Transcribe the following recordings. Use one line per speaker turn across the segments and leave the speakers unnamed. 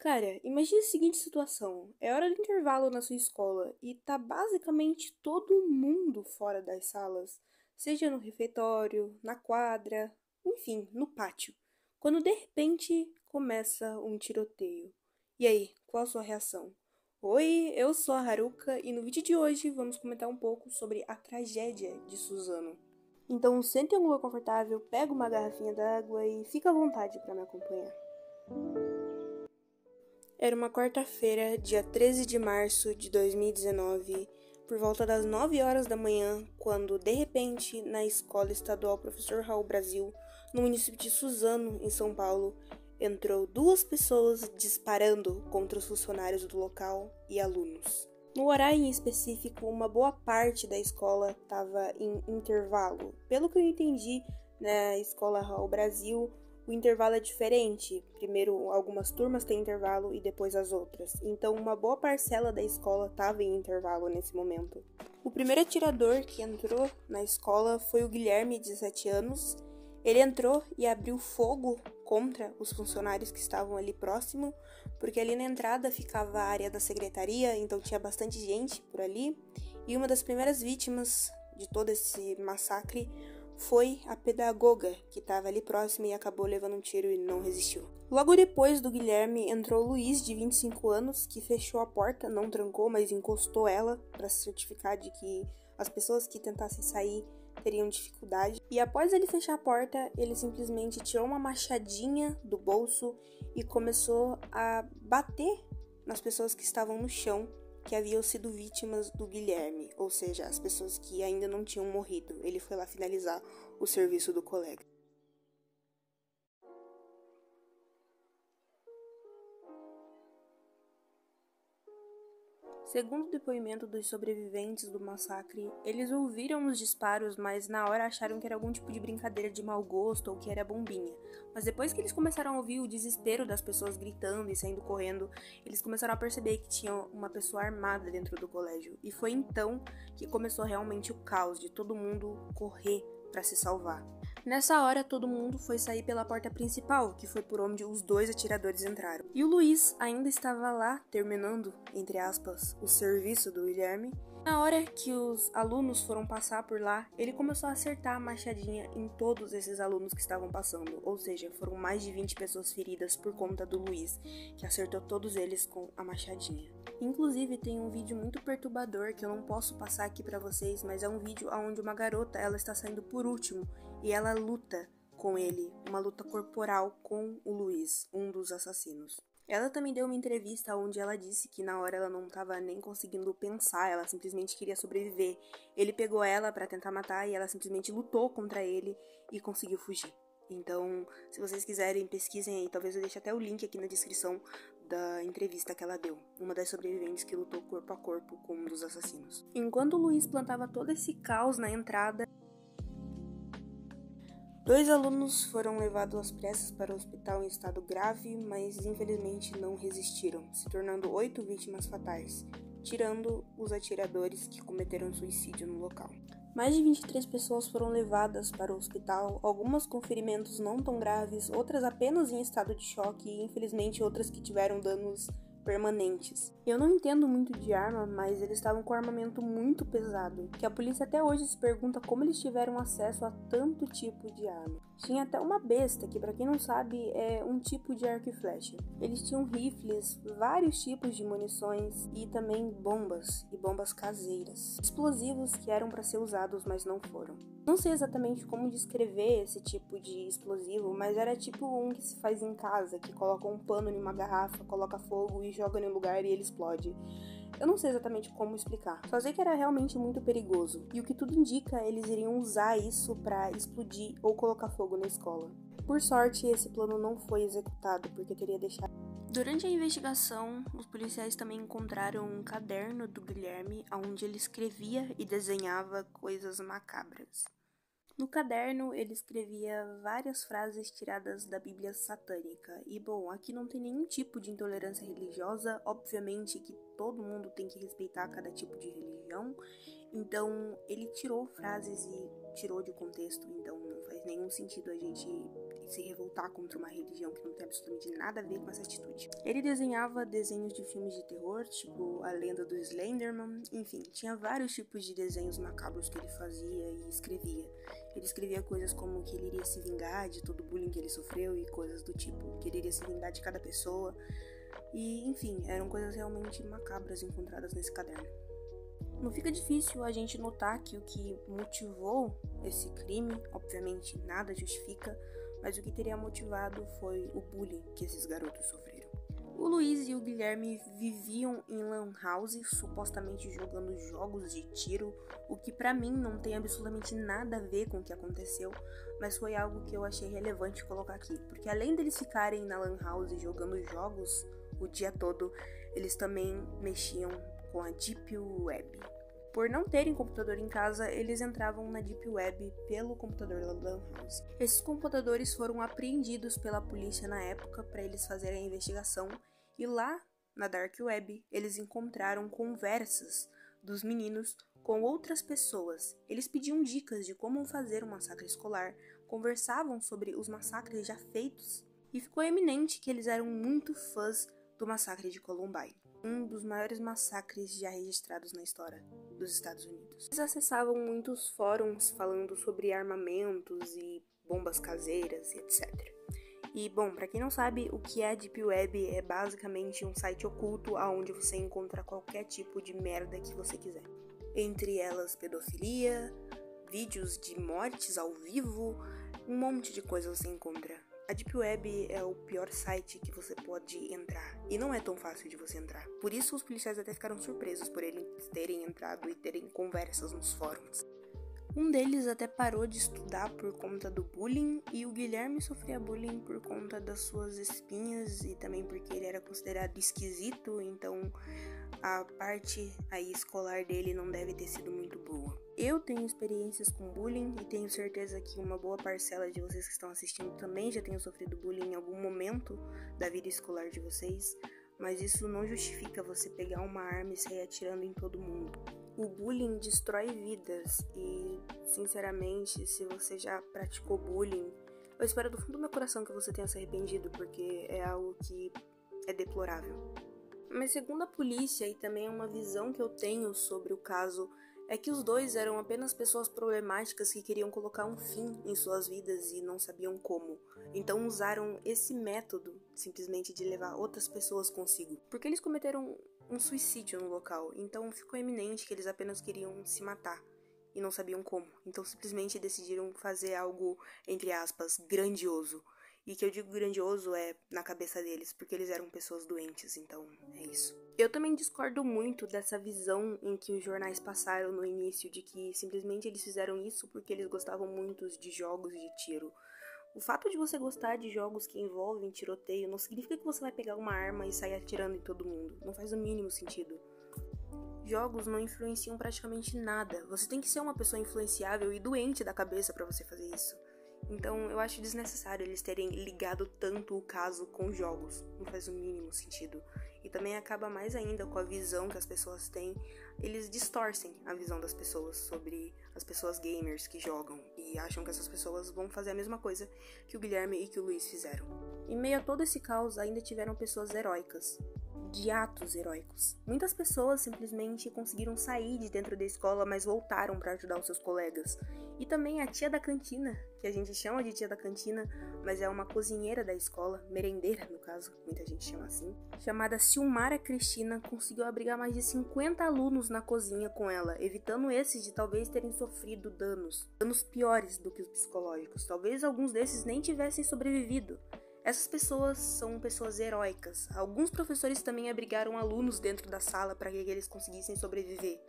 Cara, imagine a seguinte situação: é hora do intervalo na sua escola e tá basicamente todo mundo fora das salas, seja no refeitório, na quadra, enfim, no pátio. Quando de repente começa um tiroteio. E aí, qual a sua reação? Oi, eu sou a Haruka e no vídeo de hoje vamos comentar um pouco sobre a tragédia de Suzano. Então, sente em um lugar confortável, pega uma garrafinha d'água e fica à vontade para me acompanhar. Era uma quarta-feira, dia 13 de março de 2019, por volta das 9 horas da manhã, quando, de repente, na Escola Estadual Professor Raul Brasil, no município de Suzano, em São Paulo, entrou duas pessoas disparando contra os funcionários do local e alunos. No horário em específico, uma boa parte da escola estava em intervalo. Pelo que eu entendi, na Escola Raul Brasil, o intervalo é diferente. Primeiro, algumas turmas têm intervalo e depois as outras. Então, uma boa parcela da escola estava em intervalo nesse momento. O primeiro atirador que entrou na escola foi o Guilherme, de 17 anos. Ele entrou e abriu fogo contra os funcionários que estavam ali próximo, porque ali na entrada ficava a área da secretaria, então tinha bastante gente por ali. E uma das primeiras vítimas de todo esse massacre foi a pedagoga, que estava ali próxima e acabou levando um tiro e não resistiu. Logo depois do Guilherme entrou o Luiz, de 25 anos, que fechou a porta, não trancou, mas encostou ela para se certificar de que as pessoas que tentassem sair teriam dificuldade. E após ele fechar a porta, ele simplesmente tirou uma machadinha do bolso e começou a bater nas pessoas que estavam no chão, que haviam sido vítimas do Guilherme, ou seja, as pessoas que ainda não tinham morrido. Ele foi lá finalizar o serviço do colega. Segundo o depoimento dos sobreviventes do massacre, eles ouviram os disparos, mas na hora acharam que era algum tipo de brincadeira de mau gosto ou que era bombinha. Mas depois que eles começaram a ouvir o desespero das pessoas gritando e saindo correndo, eles começaram a perceber que tinha uma pessoa armada dentro do colégio. E foi então que começou realmente o caos de todo mundo correr para se salvar. Nessa hora, todo mundo foi sair pela porta principal, que foi por onde os dois atiradores entraram. E o Luiz ainda estava lá, terminando, entre aspas, o serviço do Guilherme. Na hora que os alunos foram passar por lá, ele começou a acertar a machadinha em todos esses alunos que estavam passando. Ou seja, foram mais de 20 pessoas feridas por conta do Luiz, que acertou todos eles com a machadinha. Inclusive, tem um vídeo muito perturbador que eu não posso passar aqui pra vocês, mas é um vídeo onde uma garota, ela está saindo por último e ela luta com ele, uma luta corporal com o Luiz, um dos assassinos. Ela também deu uma entrevista onde ela disse que na hora ela não estava nem conseguindo pensar, ela simplesmente queria sobreviver. Ele pegou ela para tentar matar e ela simplesmente lutou contra ele e conseguiu fugir. Então, se vocês quiserem, pesquisem aí, talvez eu deixe até o link aqui na descrição da entrevista que ela deu, uma das sobreviventes que lutou corpo a corpo com um dos assassinos. Enquanto o Luiz plantava todo esse caos na entrada, dois alunos foram levados às pressas para o hospital em estado grave, mas infelizmente não resistiram, se tornando 8 vítimas fatais, tirando os atiradores que cometeram suicídio no local. Mais de 23 pessoas foram levadas para o hospital, algumas com ferimentos não tão graves, outras apenas em estado de choque e infelizmente outras que tiveram danos permanentes. Eu não entendo muito de arma, mas eles estavam com armamento muito pesado, que a polícia até hoje se pergunta como eles tiveram acesso a tanto tipo de arma. Tinha até uma besta, que pra quem não sabe é um tipo de arco e flecha. Eles tinham rifles, vários tipos de munições e também bombas, e bombas caseiras. Explosivos que eram para ser usados, mas não foram. Não sei exatamente como descrever esse tipo de explosivo, mas era tipo um que se faz em casa, que coloca um pano em uma garrafa, coloca fogo e joga no lugar e ele explode. Eu não sei exatamente como explicar, só sei que era realmente muito perigoso, e o que tudo indica, eles iriam usar isso para explodir ou colocar fogo na escola. Por sorte, esse plano não foi executado, porque teria deixado. Durante a investigação, os policiais também encontraram um caderno do Guilherme, onde ele escrevia e desenhava coisas macabras. No caderno, ele escrevia várias frases tiradas da Bíblia satânica. E bom, aqui não tem nenhum tipo de intolerância religiosa, obviamente que todo mundo tem que respeitar cada tipo de religião. Então, ele tirou frases e tirou de contexto, então não faz nenhum sentido a gente se revoltar contra uma religião que não tem absolutamente nada a ver com essa atitude. Ele desenhava desenhos de filmes de terror, tipo A Lenda do Slenderman, enfim, tinha vários tipos de desenhos macabros que ele fazia e escrevia. Ele escrevia coisas como que ele iria se vingar de todo o bullying que ele sofreu e coisas do tipo, que ele iria se vingar de cada pessoa. E, enfim, eram coisas realmente macabras encontradas nesse caderno. Não fica difícil a gente notar que o que motivou esse crime, obviamente nada justifica, mas o que teria motivado foi o bullying que esses garotos sofreram. O Luiz e o Guilherme viviam em lan house, supostamente jogando jogos de tiro, o que pra mim não tem absolutamente nada a ver com o que aconteceu, mas foi algo que eu achei relevante colocar aqui, porque além deles ficarem na lan house jogando jogos o dia todo, eles também mexiam com a Deep Web. Por não terem computador em casa, eles entravam na Deep Web pelo computador da Lan House. Esses computadores foram apreendidos pela polícia na época para eles fazerem a investigação, e lá na Dark Web eles encontraram conversas dos meninos com outras pessoas. Eles pediam dicas de como fazer um massacre escolar, conversavam sobre os massacres já feitos, e ficou eminente que eles eram muito fãs do massacre de Columbine, um dos maiores massacres já registrados na história dos Estados Unidos. Eles acessavam muitos fóruns falando sobre armamentos e bombas caseiras e etc. E, bom, pra quem não sabe, o que é a Deep Web é basicamente um site oculto onde você encontra qualquer tipo de merda que você quiser. Entre elas, pedofilia, vídeos de mortes ao vivo, um monte de coisa você encontra. A Deep Web é o pior site que você pode entrar, e não é tão fácil de você entrar. Por isso os policiais até ficaram surpresos por eles terem entrado e terem conversas nos fóruns. Um deles até parou de estudar por conta do bullying, e o Guilherme sofria bullying por conta das suas espinhas e também porque ele era considerado esquisito, então a parte aí escolar dele não deve ter sido muito boa. Eu tenho experiências com bullying e tenho certeza que uma boa parcela de vocês que estão assistindo também já tenham sofrido bullying em algum momento da vida escolar de vocês, mas isso não justifica você pegar uma arma e sair atirando em todo mundo. O bullying destrói vidas e, sinceramente, se você já praticou bullying, eu espero do fundo do meu coração que você tenha se arrependido, porque é algo que é deplorável. Mas segundo a polícia, e também uma visão que eu tenho sobre o caso, é que os dois eram apenas pessoas problemáticas que queriam colocar um fim em suas vidas e não sabiam como. Então usaram esse método, simplesmente de levar outras pessoas consigo. Porque eles cometeram um suicídio no local, então ficou eminente que eles apenas queriam se matar e não sabiam como. Então simplesmente decidiram fazer algo, entre aspas, grandioso. E que eu digo grandioso é na cabeça deles, porque eles eram pessoas doentes, então é isso. Eu também discordo muito dessa visão em que os jornais passaram no início, de que simplesmente eles fizeram isso porque eles gostavam muito de jogos de tiro. O fato de você gostar de jogos que envolvem tiroteio não significa que você vai pegar uma arma e sair atirando em todo mundo. Não faz o mínimo sentido. Jogos não influenciam praticamente nada. Você tem que ser uma pessoa influenciável e doente da cabeça pra você fazer isso. Então eu acho desnecessário eles terem ligado tanto o caso com jogos. Não faz o mínimo sentido. E também acaba mais ainda com a visão que as pessoas têm. Eles distorcem a visão das pessoas sobre as pessoas gamers que jogam. E acham que essas pessoas vão fazer a mesma coisa que o Guilherme e que o Luiz fizeram. Em meio a todo esse caos, ainda tiveram pessoas heróicas. De atos heróicos. Muitas pessoas simplesmente conseguiram sair de dentro da escola, mas voltaram para ajudar os seus colegas. E também a tia da cantina, que a gente chama de tia da cantina, mas é uma cozinheira da escola, merendeira no caso, muita gente chama assim, chamada Silmara Cristina, conseguiu abrigar mais de 50 alunos na cozinha com ela, evitando esses de talvez terem sofrido danos piores do que os psicológicos. Talvez alguns desses nem tivessem sobrevivido. Essas pessoas são pessoas heróicas. Alguns professores também abrigaram alunos dentro da sala para que eles conseguissem sobreviver.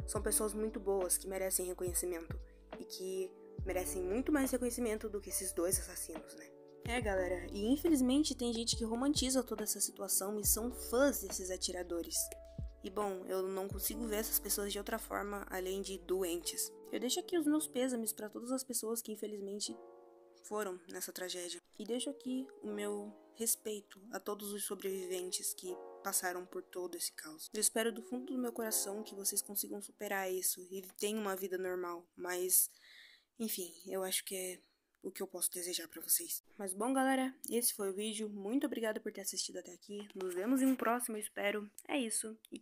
São pessoas muito boas que merecem reconhecimento e que merecem muito mais reconhecimento do que esses dois assassinos, né? Galera, e infelizmente tem gente que romantiza toda essa situação e são fãs desses atiradores. E bom, eu não consigo ver essas pessoas de outra forma além de doentes. Eu deixo aqui os meus pêsames para todas as pessoas que infelizmente foram nessa tragédia. E deixo aqui o meu respeito a todos os sobreviventes que passaram por todo esse caos. Eu espero do fundo do meu coração que vocês consigam superar isso e tenham uma vida normal, mas enfim, eu acho que o que eu posso desejar pra vocês. Mas bom, galera, esse foi o vídeo. Muito obrigada por ter assistido até aqui. Nos vemos em um próximo, eu espero. É isso. E